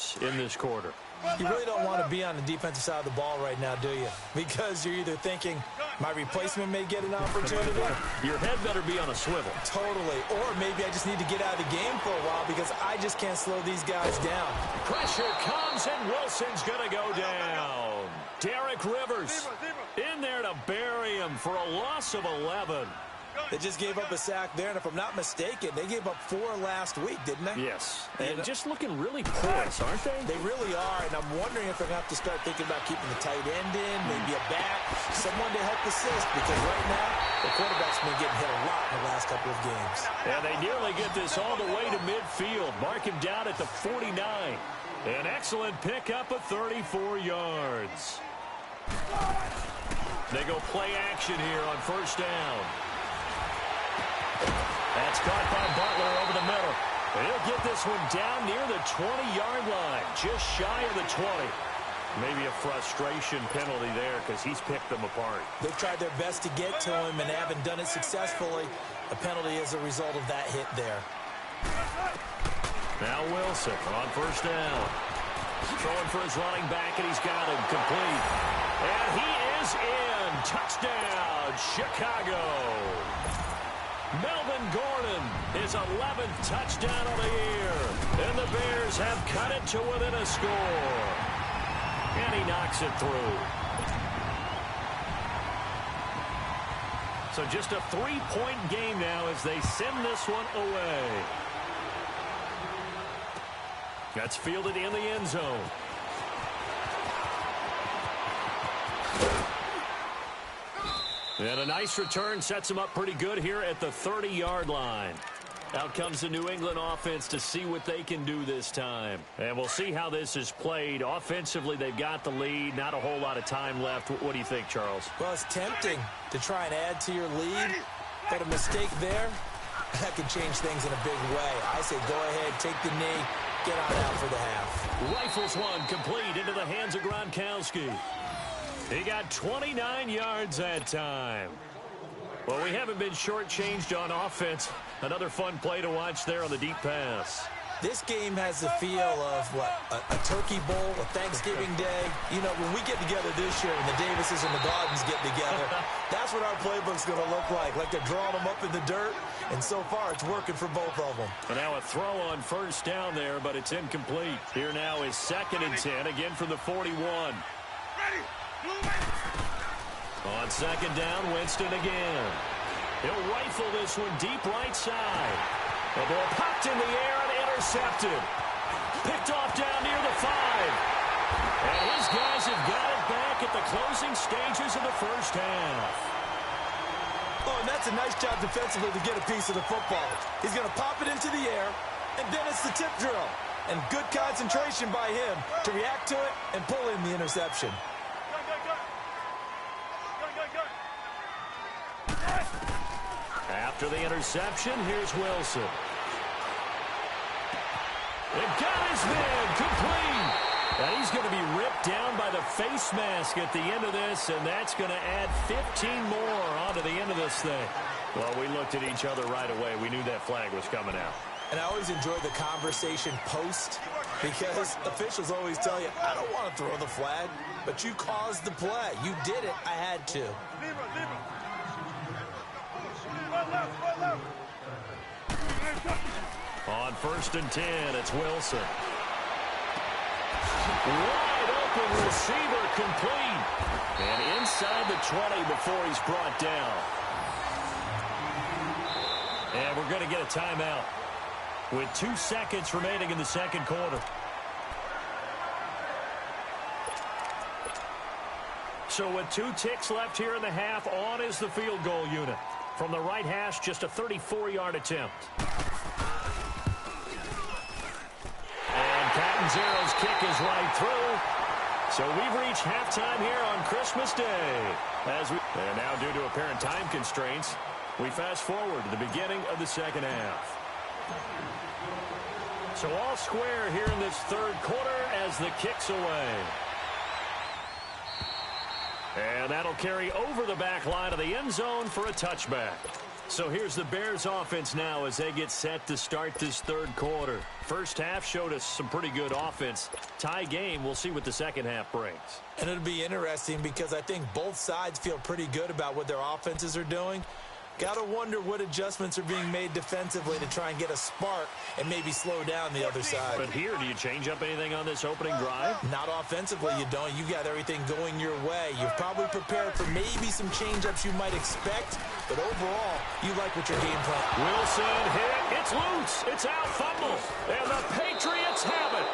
yards in this quarter. You really don't want to be on the defensive side of the ball right now, do you? Because you're either thinking, my replacement may get an opportunity. Your head better be on a swivel. Totally. Or maybe I just need to get out of the game for a while because I just can't slow these guys down. Pressure comes, and Wilson's going to go down. Derek Rivers in there to bury him for a loss of 11. They just gave up a sack there, and if I'm not mistaken, they gave up 4 last week, didn't they? Yes, and just looking really porous, aren't they? They really are, and I'm wondering if they're going to have to start thinking about keeping the tight end in, maybe a back, someone to help assist, because right now, the quarterback's been getting hit a lot in the last couple of games. And they nearly get this all the way to midfield. Mark him down at the 49. An excellent pickup of 34 yards. They go play action here on first down. That's caught by Butler over the middle. He'll get this one down near the 20-yard line, just shy of the 20. Maybe a frustration penalty there because he's picked them apart. They've tried their best to get to him and haven't done it successfully. A penalty as a result of that hit there. Now Wilson on first down. Throwing for his running back, and he's got him complete. And he is in. Touchdown, Chicago. Melvin Gordon, his 11th touchdown of the year. And the Bears have cut it to within a score. And he knocks it through. So just a 3-point game now as they send this one away. That's fielded in the end zone. And a nice return sets him up pretty good here at the 30-yard line. Out comes the New England offense to see what they can do this time. And we'll see how this is played. Offensively, they've got the lead. Not a whole lot of time left. What do you think, Charles? Well, it's tempting to try and add to your lead, but a mistake there, that can change things in a big way. I say go ahead, take the knee, get on out for the half. Rifles one complete into the hands of Gronkowski. He got 29 yards that time. Well, we haven't been shortchanged on offense. Another fun play to watch there on the deep pass. This game has the feel of, what, a turkey bowl, a Thanksgiving day. You know, when we get together this year and the Davises and the Gardens get together, that's what our playbook's going to look like they're drawing them up in the dirt, and so far it's working for both of them. And now a throw on first down there, but it's incomplete. Here now is 2nd and 10, again from the 41. Ready. On 2nd down, Winston again. He'll rifle this one deep right side. The ball popped in the air and intercepted. Picked off down near the 5. And his guys have got it back at the closing stages of the first half. Oh, and that's a nice job defensively to get a piece of the football. He's going to pop it into the air, and then it's the tip drill. And good concentration by him to react to it and pull in the interception. After the interception, here's Wilson. And got his man complete. And he's going to be ripped down by the face mask at the end of this, and that's going to add 15 more onto the end of this thing. Well, we looked at each other right away. We knew that flag was coming out. And I always enjoy the conversation post because officials always tell you, I don't want to throw the flag, but you caused the play. You did it. I had to. On 1st and 10, it's Wilson. Wide open receiver complete. And inside the 20 before he's brought down. And we're going to get a timeout with 2 seconds remaining in the second quarter. So with 2 ticks left here in the half, on is the field goal unit. From the right hash, just a 34-yard attempt. And Catanzero's kick is right through. So we've reached halftime here on Christmas Day. And now, due to apparent time constraints, we fast forward to the beginning of the second half. So all square here in this third quarter as the kick's away. And that'll carry over the back line of the end zone for a touchback. So here's the Bears offense now as they get set to start this third quarter. First half showed us some pretty good offense. Tie game, we'll see what the second half brings. And it'll be interesting because I think both sides feel pretty good about what their offenses are doing. Got to wonder what adjustments are being made defensively to try and get a spark and maybe slow down the other side. But here, do you change up anything on this opening drive? Not offensively, you don't. You got everything going your way. You've probably prepared for maybe some change-ups you might expect, but overall, you like what your game plan. Wilson hit. It's loose. It's out. Fumble. And the Patriots have it.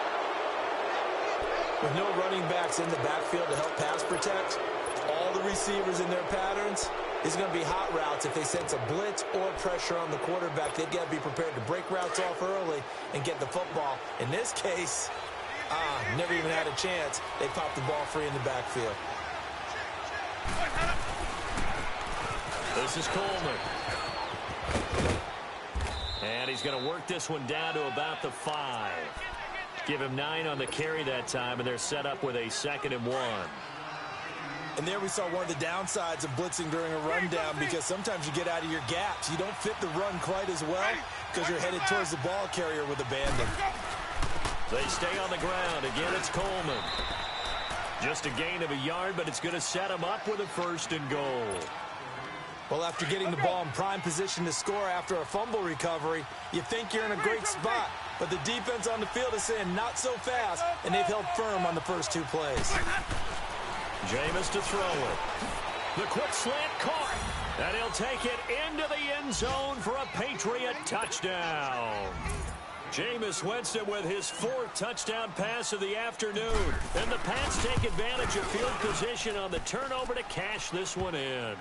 With no running backs in the backfield to help pass protect, all the receivers in their patterns, it's going to be hot routes. If they sense a blitz or pressure on the quarterback, they've got to be prepared to break routes off early and get the football. In this case, never even had a chance. They popped the ball free in the backfield. This is Coleman. And he's going to work this one down to about the 5. Give him 9 on the carry that time, and they're set up with a 2nd and 1. And there we saw one of the downsides of blitzing during a rundown, because sometimes you get out of your gaps. You don't fit the run quite as well because you're headed towards the ball carrier with abandon. They stay on the ground. Again, it's Coleman. Just a gain of a yard, but it's going to set him up with a 1st and goal. Well, after getting the ball in prime position to score after a fumble recovery, you think you're in a great spot. But the defense on the field is saying not so fast, and they've held firm on the first 2 plays. Jameis to throw it. The quick slant caught. And he'll take it into the end zone for a Patriot touchdown. Jameis Winston with his 4th touchdown pass of the afternoon. And the Pats take advantage of field position on the turnover to cash this one in.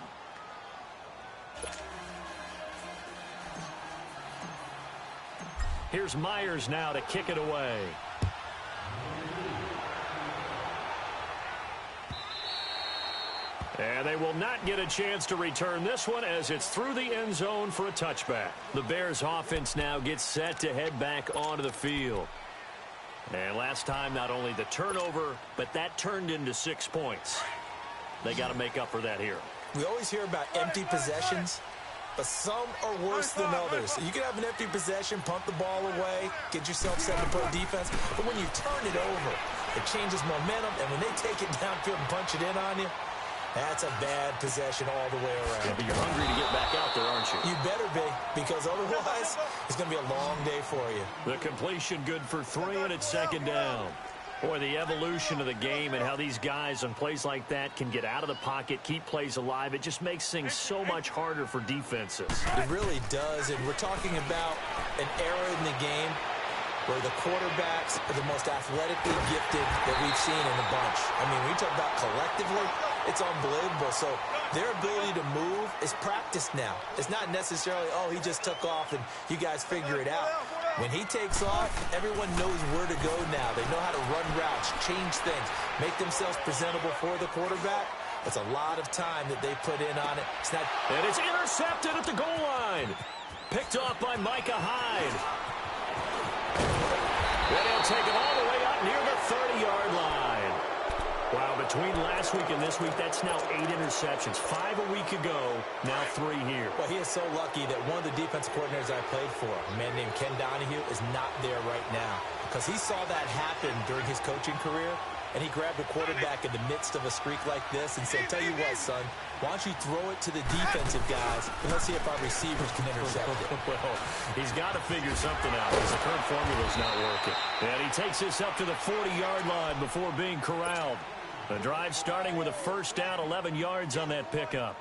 Here's Myers now to kick it away. And they will not get a chance to return this one as it's through the end zone for a touchback. The Bears offense now gets set to head back onto the field. And last time, not only the turnover, but that turned into 6 points. They got to make up for that here. We always hear about empty possessions, but some are worse than others. You can have an empty possession, pump the ball away, get yourself set to play defense, but when you turn it over, it changes momentum, and when they take it downfield and punch it in on you, that's a bad possession all the way around. Yeah, but you're hungry to get back out there, aren't you? You better be, because otherwise, it's going to be a long day for you. The completion good for 3, and it's 2nd down. Boy, the evolution of the game and how these guys on plays like that can get out of the pocket, keep plays alive, it just makes things so much harder for defenses. It really does, and we're talking about an era in the game where the quarterbacks are the most athletically gifted that we've seen in a bunch. I mean, when you talk about collectively, it's unbelievable. So their ability to move is practiced now. It's not necessarily, oh, he just took off and you guys figure it out. When he takes off, everyone knows where to go now. They know how to run routes, change things, make themselves presentable for the quarterback. That's a lot of time that they put in on it. And it's intercepted at the goal line. Picked off by Micah Hyde. And he'll take it all the way up near the 30-yard line. Wow, between last week and this week, that's now 8 interceptions. 5 a week ago, now 3 here. Well, he is so lucky that one of the defensive coordinators I played for, a man named Ken Donahue, is not there right now. Because he saw that happen during his coaching career, and he grabbed a quarterback in the midst of a streak like this and said, tell you what, son, why don't you throw it to the defensive guys, and let's see if our receivers can intercept it. Well, he's got to figure something out because the current formula's not working. And he takes this up to the 40-yard line before being corralled. The drive starting with a 1st down, 11 yards on that pickup.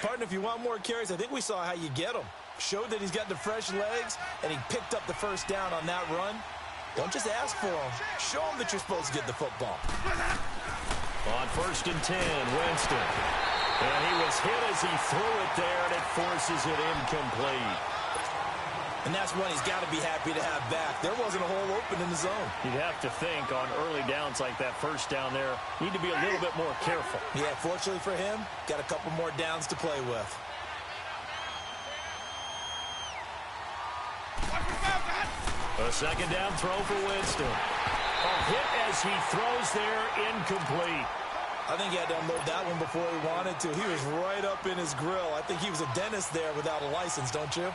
Partner, if you want more carries, I think we saw how you get them. Showed that he's got the fresh legs, and he picked up the 1st down on that run. Don't just ask for them. Show them that you're supposed to get the football. On 1st and 10, Winston. And he was hit as he threw it there, and it forces it incomplete. And that's one he's got to be happy to have back. There wasn't a hole open in the zone. You'd have to think on early downs like that 1st down there, need to be a little bit more careful. Yeah, fortunately for him, got a couple more downs to play with. A 2nd down throw for Winston. A hit as he throws there, incomplete. I think he had to unload that one before he wanted to. He was right up in his grill. I think he was a dentist there without a license, don't you?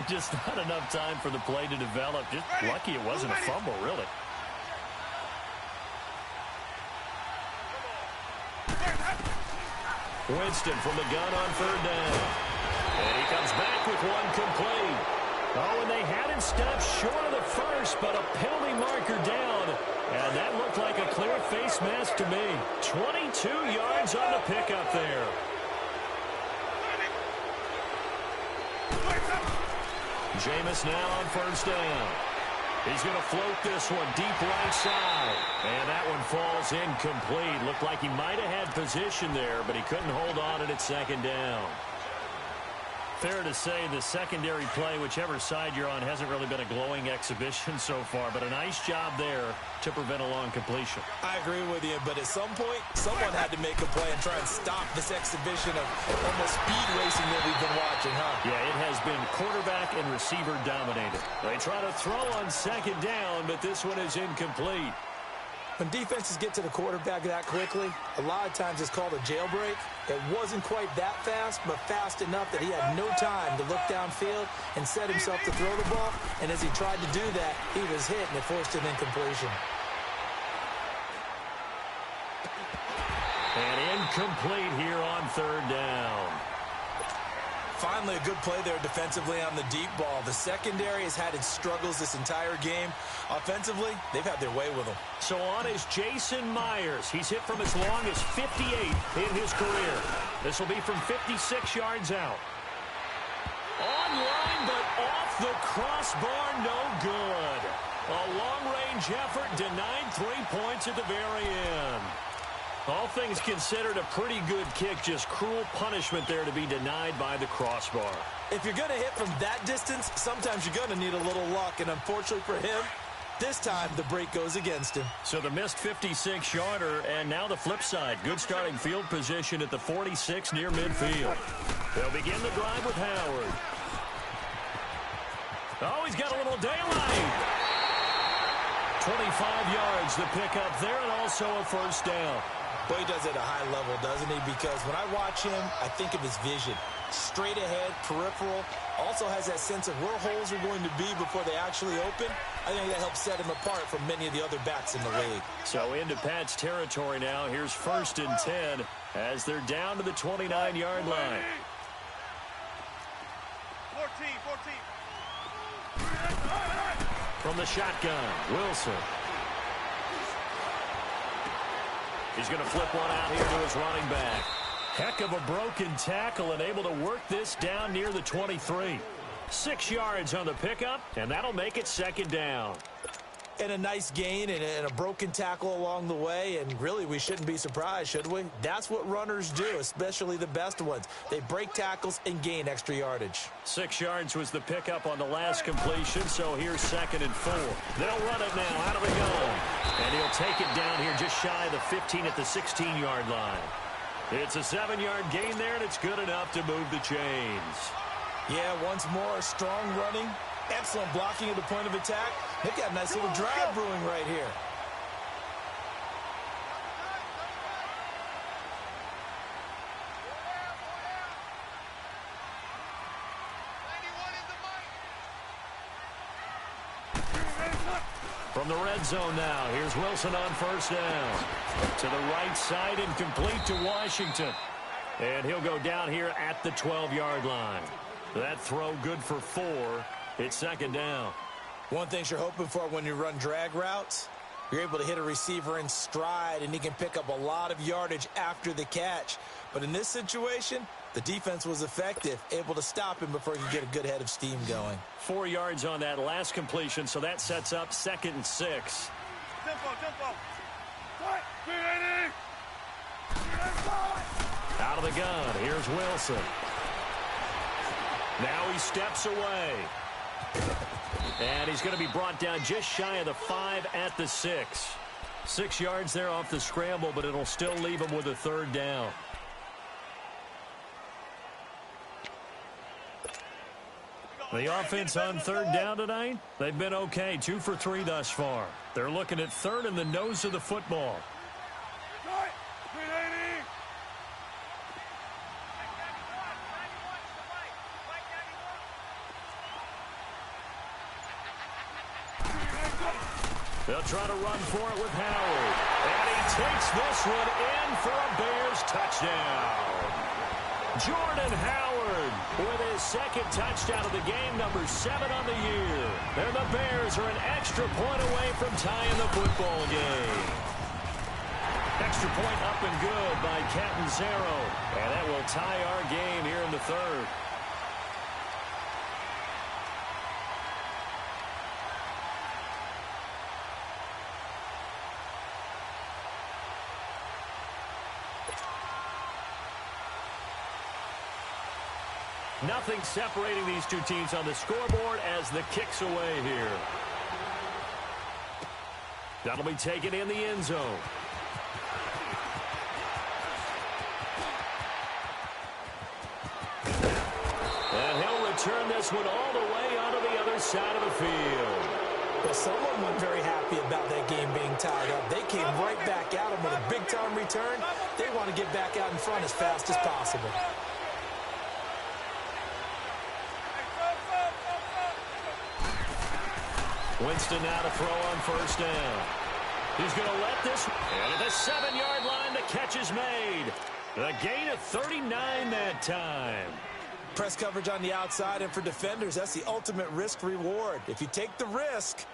Just not enough time for the play to develop. Just lucky it wasn't a fumble, really. Winston from the gun on third down. And he comes back with one complete. Oh, and they had him stopped short of the first, but a penalty marker down. And that looked like a clear face mask to me. 22 yards on the pickup there. Jameis now on first down. He's going to float this one deep right side. And that one falls incomplete. Looked like he might have had position there, but he couldn't hold on at second down. Fair to say the secondary play, whichever side you're on, hasn't really been a glowing exhibition so far, but a nice job there to prevent a long completion. I agree with you, but at some point, someone had to make a play and try and stop this exhibition of almost speed racing that we've been watching, huh? Yeah, it has been quarterback and receiver dominated. They try to throw on second down, but this one is incomplete. When defenses get to the quarterback that quickly, a lot of times it's called a jailbreak. It wasn't quite that fast, but fast enough that he had no time to look downfield and set himself to throw the ball. And as he tried to do that, he was hit, and it forced an incompletion. And incomplete here on third down. Finally, a good play there defensively on the deep ball. The secondary has had its struggles this entire game. Offensively, they've had their way with them. So on is Jason Myers. He's hit from as long as 58 in his career. This will be from 56 yards out. Online, but off the crossbar, no good. A long-range effort denied 3 points at the very end. All things considered, a pretty good kick. Just cruel punishment there to be denied by the crossbar. If you're going to hit from that distance, sometimes you're going to need a little luck. And unfortunately for him, this time the break goes against him. So the missed 56-yarder, and now the flip side. Good starting field position at the 46 near midfield. They'll begin the drive with Howard. Oh, he's got a little daylight. 25 yards the pickup there, and also a first down. Boy, he does it at a high level, doesn't he? Because when I watch him, I think of his vision. Straight ahead, peripheral. Also has that sense of where holes are going to be before they actually open. I think that helps set him apart from many of the other backs in the league. So into Pat's territory now. Here's 1st and 10 as they're down to the 29-yard line. 14. From the shotgun, Wilson. He's going to flip one out here to his running back. Heck of a broken tackle and able to work this down near the 23. 6 yards on the pickup, and that'll make it 2nd down. And a nice gain and a broken tackle along the way, and really we shouldn't be surprised, should we? That's what runners do, especially the best ones. They break tackles and gain extra yardage. 6 yards was the pickup on the last completion, so here's 2nd and 4. They'll run it now out of the gun. And he'll take it down here just shy of the 15 at the 16-yard line. It's a 7-yard gain there, and it's good enough to move the chains. Yeah, once more, strong running, excellent blocking at the point of attack. They've got a nice little drive brewing right here. From the red zone now, here's Wilson on first down. To the right side and complete to Washington. And he'll go down here at the 12-yard line. That throw good for 4. It's 2nd down. One thing you're hoping for when you run drag routes, you're able to hit a receiver in stride, and he can pick up a lot of yardage after the catch. But in this situation, the defense was effective, able to stop him before he could get a good head of steam going. 4 yards on that last completion, so that sets up 2nd and 6. Tempo. Out of the gun, here's Wilson. Now he steps away. And he's going to be brought down just shy of the 5 at the 6. 6 yards there off the scramble, but it'll still leave him with a 3rd down. The offense on 3rd down tonight, they've been okay. 2 for 3 thus far. They're looking at 3rd and the nose of the football. They'll try to run for it with Howard. And he takes this one in for a Bears touchdown. Jordan Howard with his second touchdown of the game, number 7 on the year. And the Bears are an extra point away from tying the football game. Extra point up and good by Catanzaro. And that will tie our game here in the third. Nothing separating these two teams on the scoreboard as the kick's away here. That'll be taken in the end zone. And he'll return this one all the way onto the other side of the field. Well, someone wasn't very happy about that game being tied up. They came right back at him with a big-time return. They want to get back out in front as fast as possible. Winston now to throw on first down. He's going to let this. And at the 7-yard line, the catch is made. The gain of 39 that time. Press coverage on the outside, and for defenders, that's the ultimate risk-reward. If you take the risk,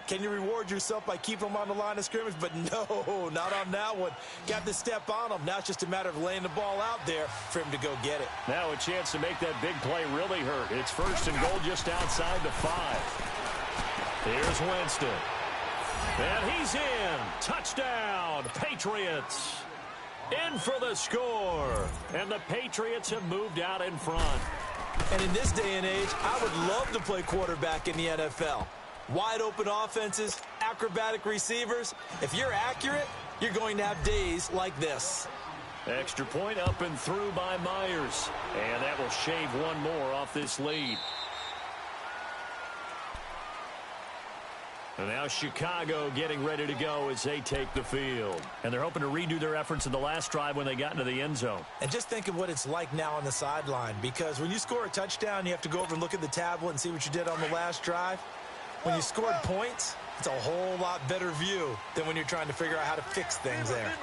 can you reward yourself by keeping them on the line of scrimmage? But no, not on that one. Got to step on them. Now it's just a matter of laying the ball out there for him to go get it. Now a chance to make that big play really hurt. It's first and goal just outside the 5. Here's Winston. And he's in. Touchdown, Patriots. In for the score. And the Patriots have moved out in front. And in this day and age, I would love to play quarterback in the NFL. Wide open offenses, acrobatic receivers. If you're accurate, you're going to have days like this. Extra point up and through by Myers. And that will shave one more off this lead. And now Chicago getting ready to go as they take the field. And they're hoping to redo their efforts in the last drive when they got into the end zone. And just think of what it's like now on the sideline, because when you score a touchdown, you have to go over and look at the tablet and see what you did on the last drive. When you scored points, it's a whole lot better view than when you're trying to figure out how to fix things there.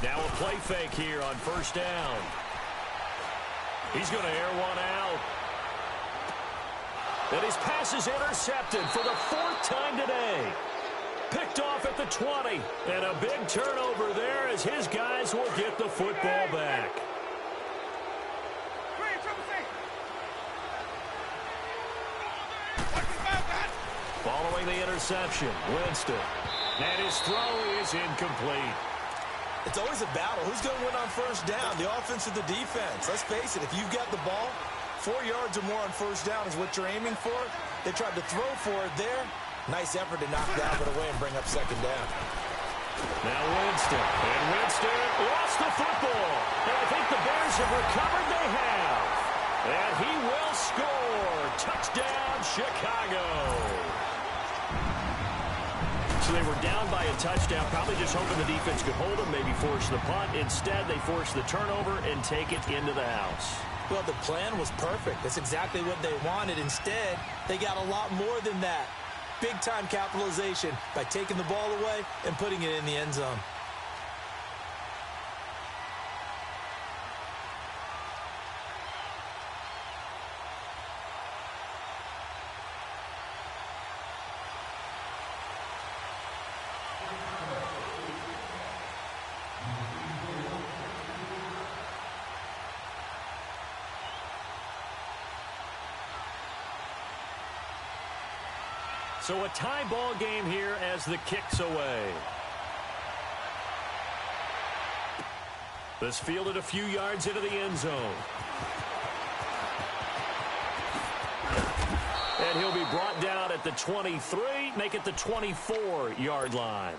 Now a play fake here on first down. He's going to air one out. And his pass is intercepted for the 4th time today. Picked off at the 20. And a big turnover there as his guys will get the football back. Following the interception, Winston. And his throw is incomplete. It's always a battle. Who's going to win on first down, the offense or the defense? Let's face it, if you've got the ball, 4 yards or more on first down is what you're aiming for. They tried to throw for it there. Nice effort to knock that one away and bring up second down. Now Winston. And Winston lost the football. And I think the Bears have recovered. They have. And he will score. Touchdown, Chicago. So they were down by a touchdown, probably just hoping the defense could hold them, maybe force the punt. Instead, they forced the turnover and take it into the house. Well, the plan was perfect. That's exactly what they wanted. Instead, they got a lot more than that. Big-time capitalization by taking the ball away and putting it in the end zone. So a tie ball game here as the kick's away. This fielded a few yards into the end zone. And he'll be brought down at the 23, make it the 24-yard line.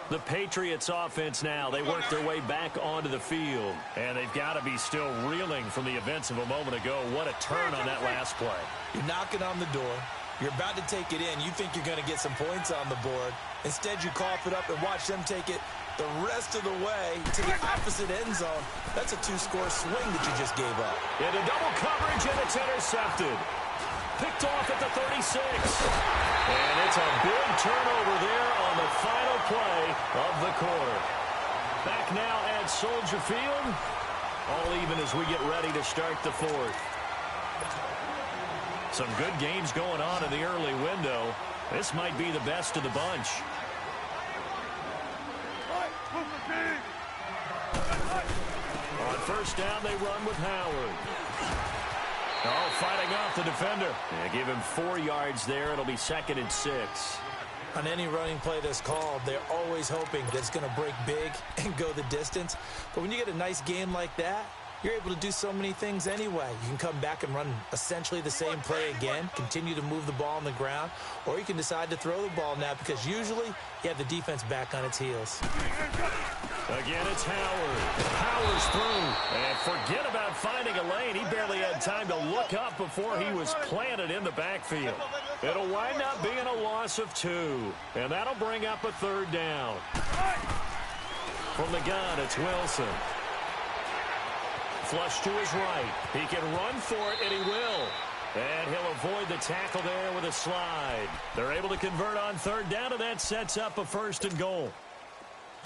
The Patriots offense now, they work their way back onto the field. And they've got to be still reeling from the events of a moment ago. What a turn on that last play. You're knocking on the door. You're about to take it in. You think you're going to get some points on the board. Instead, you cough it up and watch them take it the rest of the way to the opposite end zone. That's a 2-score swing that you just gave up. Into double coverage, and it's intercepted. Picked off at the 36. And it's a big turnover there on the final play of the quarter. Back now at Soldier Field. All even as we get ready to start the fourth. Some good games going on in the early window. This might be the best of the bunch. On first down, they run with Howard. Oh, fighting off the defender. Yeah, give him 4 yards there. It'll be 2nd and 6. On any running play that's called, they're always hoping that it's going to break big and go the distance. But when you get a nice game like that, you're able to do so many things anyway. You can come back and run essentially the same play again, continue to move the ball on the ground, or you can decide to throw the ball now because usually you have the defense back on its heels. Again, it's Howard. Howard's through. And forget about finding a lane. He barely had time to look up before he was planted in the backfield. It'll wind up being a loss of 2. And that'll bring up a 3rd down. From the gun, it's Wilson. Flush to his right. He can run for it, and he will. And he'll avoid the tackle there with a slide. They're able to convert on 3rd down, and that sets up a 1st and goal.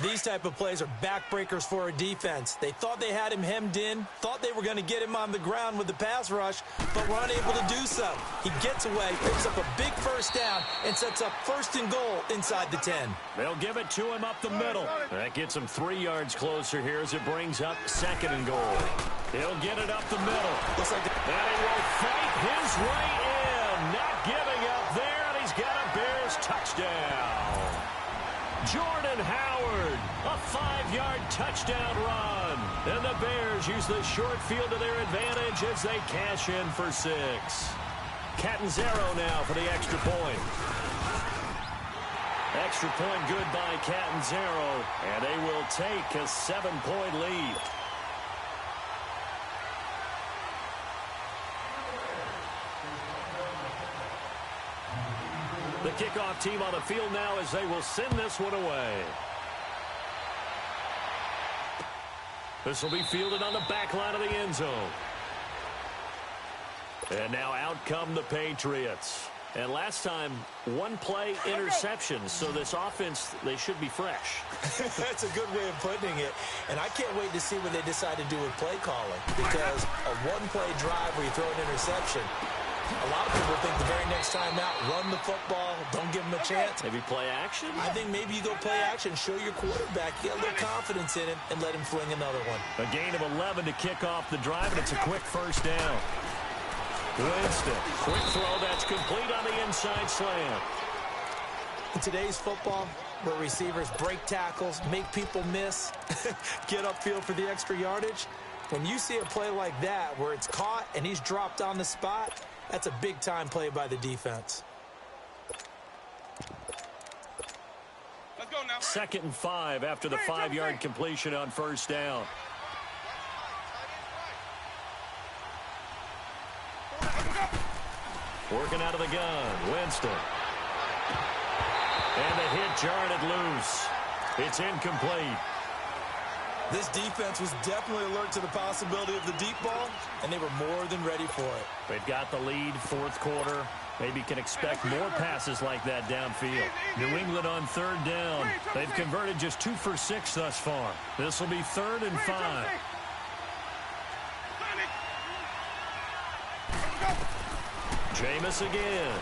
These type of plays are backbreakers for a defense. They thought they had him hemmed in, thought they were going to get him on the ground with the pass rush, but were unable to do so. He gets away, picks up a big 1st down, and sets up 1st and goal inside the 10. They'll give it to him up the middle. That gets him 3 yards closer here as it brings up 2nd and goal. He'll get it up the middle. Looks like and he will fight his way in. Not giving up there, and he's got a Bears touchdown. Jordan Howard, a 5-yard touchdown run. And the Bears use the short field to their advantage as they cash in for 6. Catanzaro now for the extra point. Extra point good by Catanzaro, and they will take a 7-point lead. The kickoff team on the field now as they will send this one away. This will be fielded on the back line of the end zone. And now out come the Patriots. And last time, 1 play interception. So this offense, they should be fresh. That's a good way of putting it. And I can't wait to see what they decide to do with play calling. Because a 1-play drive where you throw an interception, a lot of people think the very next time out, run the football, don't give him a chance. Maybe play action? I think maybe you go play action, show your quarterback, get a little confidence in him, and let him fling another one. A gain of 11 to kick off the drive, and it's a quick 1st down. Winston, quick throw, that's complete on the inside slant. In today's football, where receivers break tackles, make people miss, get upfield for the extra yardage, when you see a play like that where it's caught and he's dropped on the spot, that's a big-time play by the defense. Let's go now. 2nd and 5 after the 5-yard completion on 1st down. Working out of the gun, Winston. And the hit jarred it loose. It's incomplete. This defense was definitely alert to the possibility of the deep ball, and they were more than ready for it. They've got the lead, 4th quarter. Maybe can expect more passes like that downfield. New England on 3rd down. They've converted just 2 for 6 thus far. This will be 3rd and 5. Jameis again.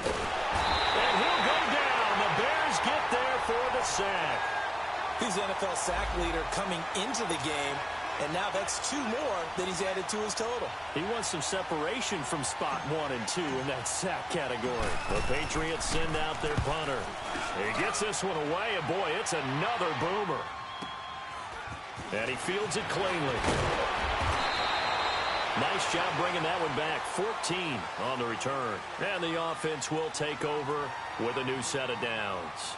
And he'll go down. The Bears get there for the sack. He's the NFL sack leader coming into the game, and now that's 2 more that he's added to his total. He wants some separation from spot 1 and 2 in that sack category. The Patriots send out their punter. He gets this one away, and boy, it's another boomer. And he fields it cleanly. Nice job bringing that one back. 14 on the return. And the offense will take over with a new set of downs.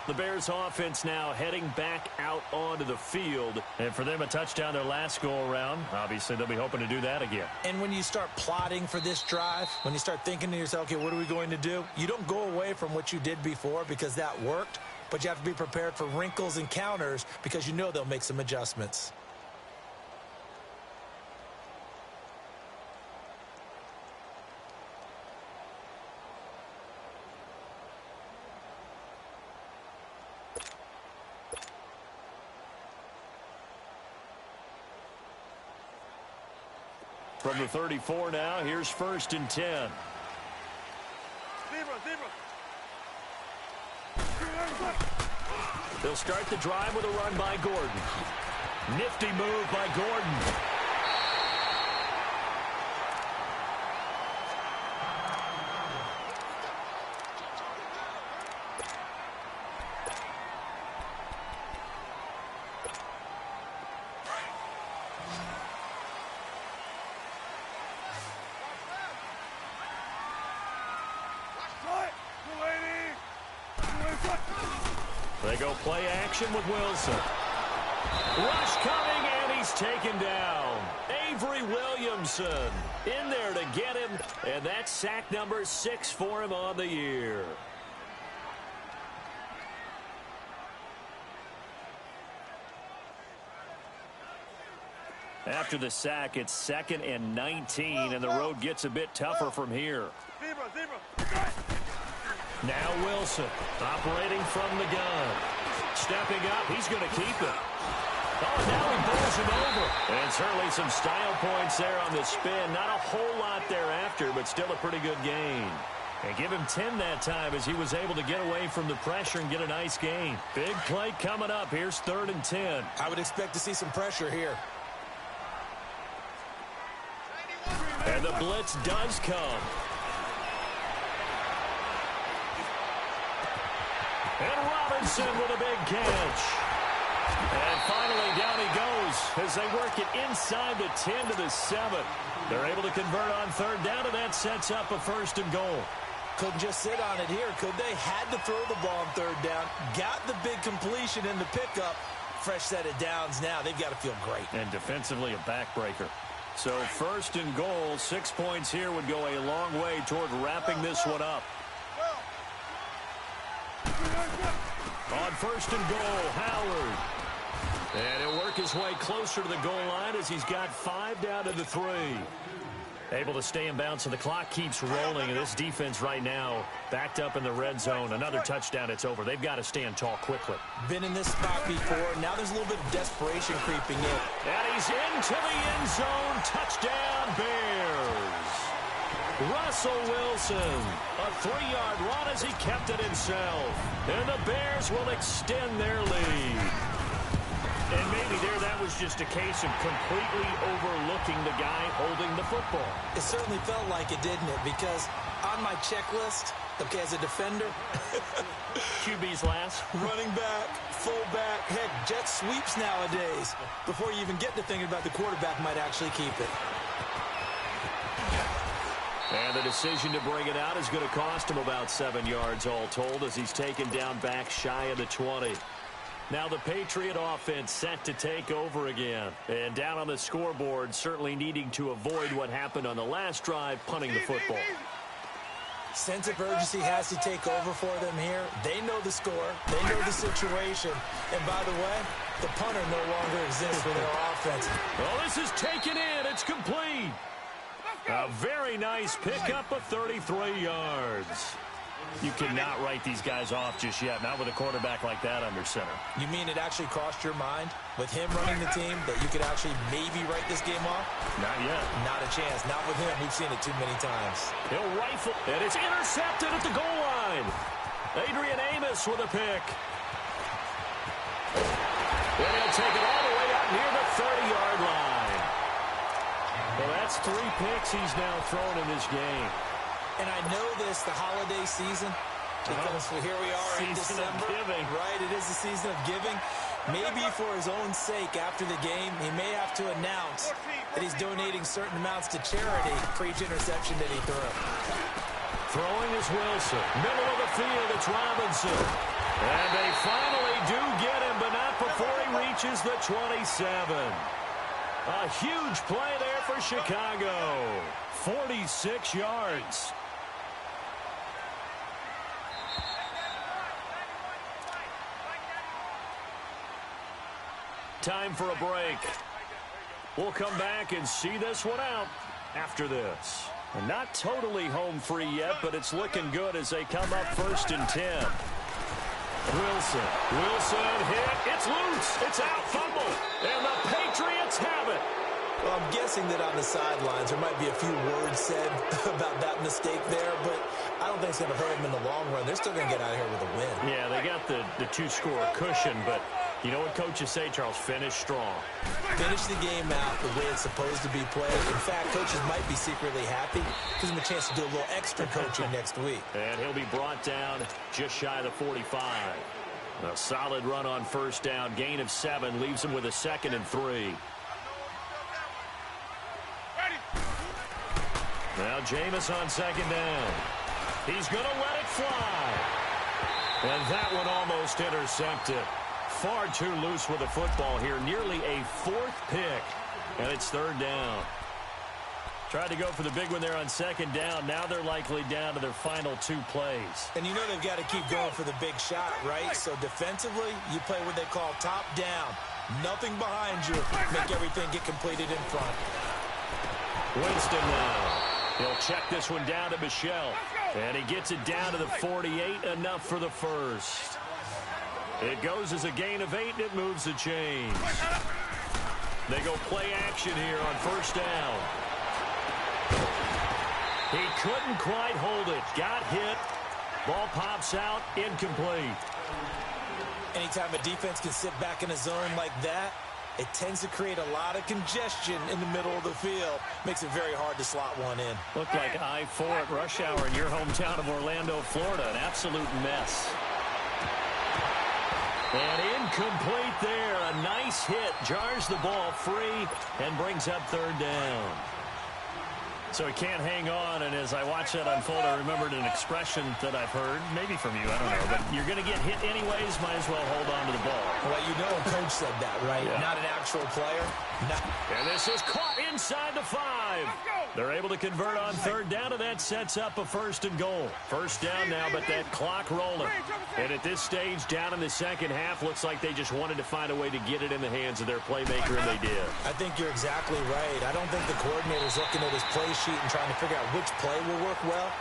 The Bears offense now heading back out onto the field. And for them, a touchdown their last go-around. Obviously, they'll be hoping to do that again. And when you start plotting for this drive, when you start thinking to yourself, okay, what are we going to do? You don't go away from what you did before because that worked. But you have to be prepared for wrinkles and counters because you know they'll make some adjustments. From the 34 now, here's 1st and 10. They'll start the drive with a run by Gordon. Nifty move by Gordon. They go play action with Wilson. Rush coming, and he's taken down. Avery Williamson in there to get him, and that's sack number 6 for him on the year. After the sack, it's 2nd and 19, and the road gets a bit tougher from here. Now Wilson, operating from the gun. Stepping up, he's going to keep it. Oh, now he bowls him over. And certainly some style points there on the spin. Not a whole lot thereafter, but still a pretty good gain. And give him 10 that time as he was able to get away from the pressure and get a nice gain. Big play coming up. Here's 3rd and 10. I would expect to see some pressure here. And the blitz does come. And Robinson with a big catch. And finally down he goes as they work it inside the 10 to the 7. They're able to convert on 3rd down, and that sets up a 1st and goal. Couldn't just sit on it here, could they? Had to throw the ball on 3rd down. Got the big completion in the pickup. Fresh set of downs now. They've got to feel great. And defensively a backbreaker. So 1st and goal, 6 points here would go a long way toward wrapping this one up. On 1st and goal, Howard. And he'll work his way closer to the goal line as he's got 5 down to the 3. Able to stay in bounds, so the clock keeps rolling. And this defense right now backed up in the red zone. Another touchdown, it's over. They've got to stand tall quickly. Been in this spot before. Now there's a little bit of desperation creeping in. And he's into the end zone. Touchdown, Bears. Russell Wilson, a 3-yard run as he kept it himself. And the Bears will extend their lead. And maybe there that was just a case of completely overlooking the guy holding the football. It certainly felt like it, didn't it? Because on my checklist, okay, as a defender, QB's last. Running back, fullback, heck, jet sweeps nowadays. Before you even get to thinking about the quarterback might actually keep it. And the decision to bring it out is going to cost him about 7 yards all told as he's taken down back shy of the 20. Now the Patriot offense set to take over again. And down on the scoreboard, certainly needing to avoid what happened on the last drive, punting the football. Sense of urgency has to take over for them here. They know the score. They know the situation. And by the way, the punter no longer exists for their offense. Well, this is taken in. It's complete. A very nice pickup of 33 yards. You cannot write these guys off just yet, not with a quarterback like that under center. You mean it actually crossed your mind with him running the team that you could actually maybe write this game off? Not yet. Not a chance. Not with him. We've seen it too many times. He'll rifle, and it's intercepted at the goal line. Adrian Amos with a pick. And he'll take it all the way up near the 30-yard line. Well, that's 3 picks he's now thrown in this game. And I know this, the holiday season, because here we are in December. Right, it is the season of giving. Maybe for his own sake, after the game, he may have to announce that he's donating certain amounts to charity for each interception that he threw. Throwing is Wilson. Middle of the field, it's Robinson. And they finally do get him, but not before he reaches the 27. A huge play there for Chicago. 46 yards. Time for a break. We'll come back and see this one out after this. And not totally home free yet, but it's looking good as they come up 1st and 10. Wilson hit. It's loose. It's out. Fumble. And the Patriots have it. Well, I'm guessing that on the sidelines there might be a few words said about that mistake there, but I don't think it's going to hurt them in the long run. They're still going to get out of here with a win. Yeah, they got the two-score cushion, but you know what coaches say, Charles? Finish strong. Finish the game out the way it's supposed to be played. In fact, coaches might be secretly happy. Gives them a chance to do a little extra coaching next week. And he'll be brought down just shy of the 45. A solid run on first down. Gain of 7 leaves him with a 2nd and 3. Now Jameis on 2nd down. He's going to let it fly. And that one almost intercepted. Far too loose with the football here. Nearly a 4th pick. And it's 3rd down. Tried to go for the big one there on 2nd down. Now they're likely down to their final 2 plays. And you know they've got to keep going for the big shot, right? So defensively, you play what they call top down. Nothing behind you. Make everything get completed in front. Winston now. He'll check this one down to Michelle. And he gets it down to the 48. Enough for the first. It goes as a gain of 8, and it moves the chains. They go play action here on first down. He couldn't quite hold it. Got hit. Ball pops out. Incomplete. Anytime a defense can sit back in a zone like that, it tends to create a lot of congestion in the middle of the field. Makes it very hard to slot one in. Looked like I-4 at rush hour in your hometown of Orlando, Florida. An absolute mess. And incomplete there. A nice hit. Jars the ball free and brings up 3rd down. So he can't hang on, and as I watch that unfold, I remembered an expression that I've heard, maybe from you, I don't know, but you're going to get hit anyways, might as well hold on to the ball. Well, you know a coach said that, right? Yeah. Not an actual player. No. And this is caught inside the 5. They're able to convert on 3rd down, and that sets up a 1st and goal. First down now, but that clock rolling. And at this stage, down in the second half, looks like they just wanted to find a way to get it in the hands of their playmaker, and they did. I think you're exactly right. I don't think the coordinator's looking at his play sheet and trying to figure out which play will work well.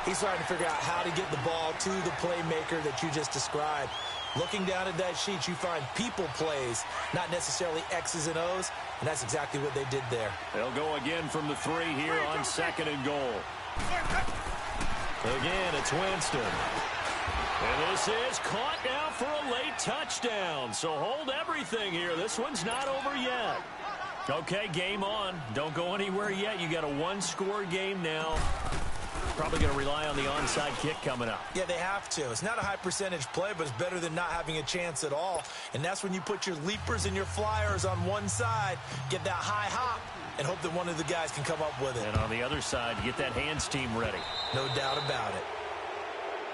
He's trying to figure out how to get the ball to the playmaker that you just described. Looking down at that sheet, you find people plays, not necessarily X's and O's, and that's exactly what they did there. They'll go again from the 3 here on 2nd and goal. Again, it's Winston. And this is caught now for a late touchdown. So hold everything here. This one's not over yet. Okay, game on. Don't go anywhere yet. You got a 1-score game now. Probably going to rely on the onside kick coming up. Yeah, they have to. It's not a high percentage play, but it's better than not having a chance at all. And that's when you put your leapers and your flyers on one side, get that high hop, and hope that one of the guys can come up with it. And on the other side, you get that hands team ready. No doubt about it.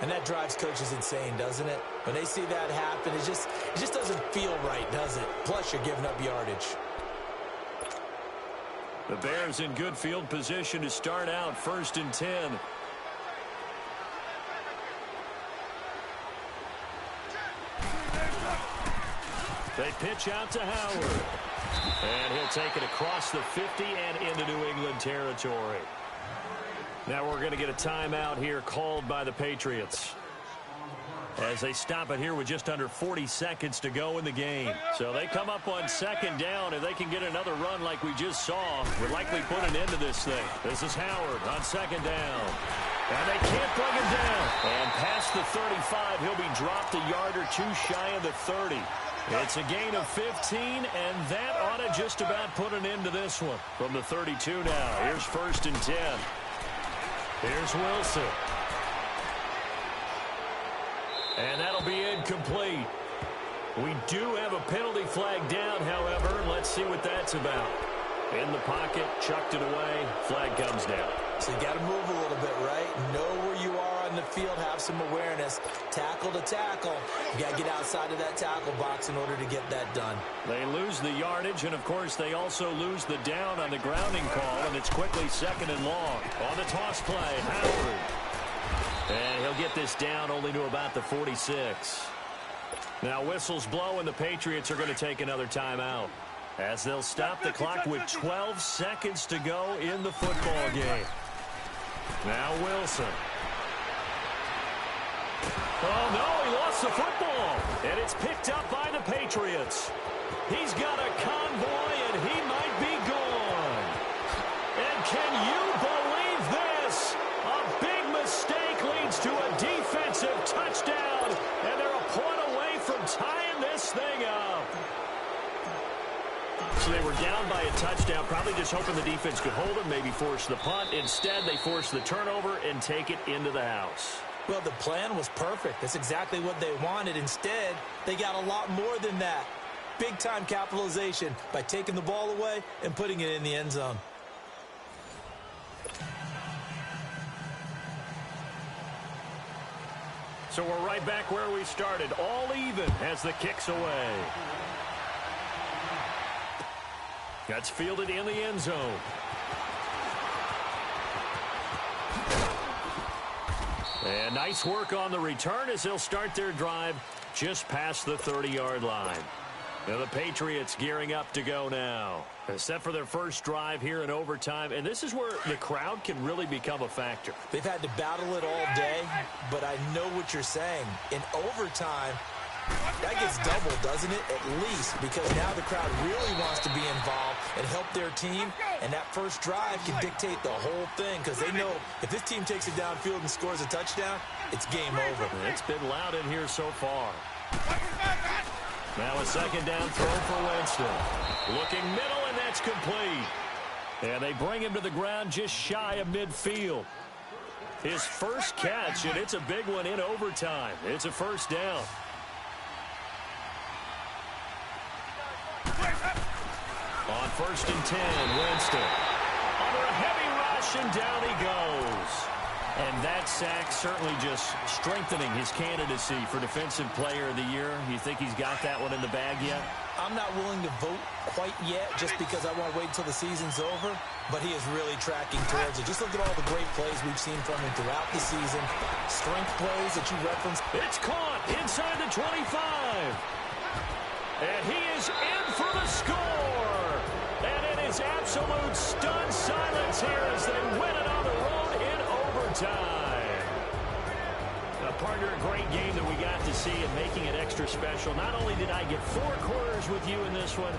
And that drives coaches insane, doesn't it? When they see that happen, it just doesn't feel right, does it? Plus, you're giving up yardage. The Bears in good field position to start out 1st and 10. They pitch out to Howard. And he'll take it across the 50 and into New England territory. Now we're going to get a timeout here called by the Patriots, as they stop it here with just under 40 seconds to go in the game. So they come up on 2nd down. If they can get another run like we just saw, would likely put an end to this thing. This is Howard on 2nd down. And they can't bring him down. And past the 35, he'll be dropped a yard or 2 shy of the 30. It's a gain of 15, and that ought to just about put an end to this one. From the 32 now, here's 1st and 10. Here's Wilson. And that'll be incomplete. We do have a penalty flag down, however. Let's see what that's about. In the pocket, chucked it away. Flag comes down. So you got to move a little bit, right? Know where you are on the field, have some awareness. Tackle to tackle. You got to get outside of that tackle box in order to get that done. They lose the yardage, and, of course, they also lose the down on the grounding call, and it's quickly 2nd and long. On the toss play, Howard. And he'll get this down only to about the 46. Now whistles blow, and the Patriots are going to take another timeout, as they'll stop the clock with 12 seconds to go in the football game. Now Wilson. Oh, no, he lost the football. And it's picked up by the Patriots. He's got a convoy, and he might be gone. can you believe this? A big mistake leads to a defensive touchdown, and they're a point away from tying this thing up. So they were down by a touchdown, probably just hoping the defense could hold them, maybe force the punt. Instead, they force the turnover and take it into the house. Well, the plan was perfect. That's exactly what they wanted. Instead, they got a lot more than that. Big-time capitalization by taking the ball away and putting it in the end zone. So we're right back where we started, all even as the kick's away. That's fielded in the end zone. And nice work on the return as they'll start their drive just past the 30-yard line. Now the Patriots gearing up to go now. Set for their first drive here in overtime, and this is where the crowd can really become a factor. They've had to battle it all day, but I know what you're saying. In overtime, that gets doubled, doesn't it? At least, because now the crowd really wants to be involved and help their team, and that first drive can dictate the whole thing because they know if this team takes it downfield and scores a touchdown, it's game over. It's been loud in here so far. Now a second down throw for Winston. Looking middle, and that's complete. And they bring him to the ground just shy of midfield. His first catch, and it's a big one in overtime. It's a first down. On 1st and 10, Winston. Under a heavy rush, and down he goes. And that sack certainly just strengthening his candidacy for Defensive Player of the Year. You think he's got that one in the bag yet? I'm not willing to vote quite yet just because I want to wait until the season's over, but he is really tracking towards it. Just look at all the great plays we've seen from him throughout the season. Strength plays that you referenced. It's caught inside the 25. And he is in for the score. And it is absolute stunned silence here as they win it on the road in overtime. Partner, a great game that we got to see and making it extra special. Not only did I get 4 quarters with you in this one,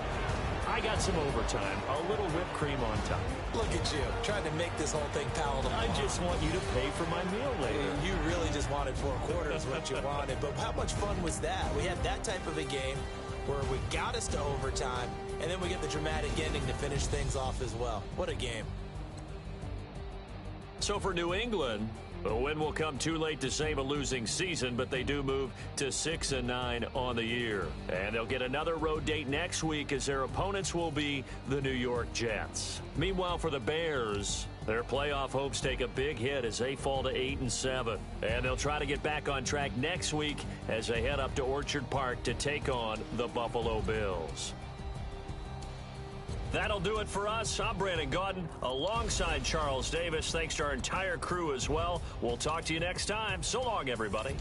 I got some overtime. A little whipped cream on top. Look at you, trying to make this whole thing palatable. I just want you to pay for my meal later. You really just wanted 4 quarters, what you wanted. But how much fun was that? We had that type of a game where we got us to overtime, and then we get the dramatic ending to finish things off as well. What a game. So for New England, a win will come too late to save a losing season, but they do move to 6-9 on the year. And they'll get another road date next week as their opponents will be the New York Jets. Meanwhile, for the Bears, their playoff hopes take a big hit as they fall to 8-7. And they'll try to get back on track next week as they head up to Orchard Park to take on the Buffalo Bills. That'll do it for us. I'm Brandon Gaudin alongside Charles Davis. Thanks to our entire crew as well. We'll talk to you next time. So long, everybody.